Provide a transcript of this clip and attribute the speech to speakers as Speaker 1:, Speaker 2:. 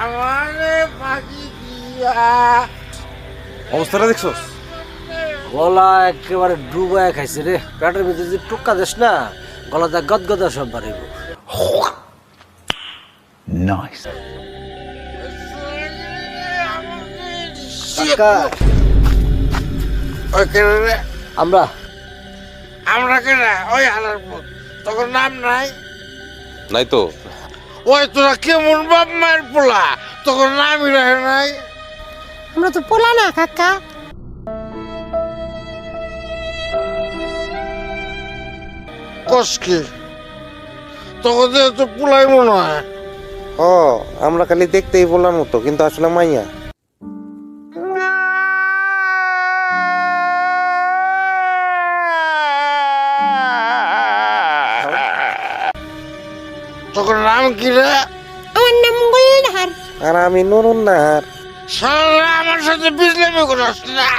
Speaker 1: আমারে ফাঁকি দিয়া
Speaker 2: অবস্থাটা দেখছস?
Speaker 3: গলা একেবারে ডুবায় খাইছে রে। পেটের ভিতরে যদি টুক্কা দিস না, গলাটা গদগদা সব বাড়িব।
Speaker 2: নাইস।
Speaker 1: ওই কেন রে?
Speaker 3: আমরা
Speaker 1: আমরা কেন? ওই হালার পুত তখন নাম নাই?
Speaker 2: নাই তো।
Speaker 1: ওই তোরা কেমন বাপ মায়ের পোলা, তখন নামই রাখে নাই?
Speaker 4: আমরা তো পোলা না কাকা।
Speaker 1: কসকে তখন তো পোলাই মনে হয়।
Speaker 5: ও আমরা খালি দেখতেই বলার মতো, কিন্তু আসলে মাইয়া।
Speaker 1: তখন নাম কি রে?
Speaker 4: আমার নাম গুলনাহার।
Speaker 5: আর আমি নুরুন নাহার।
Speaker 1: সারা আমার সাথে বিজলামি করাস না।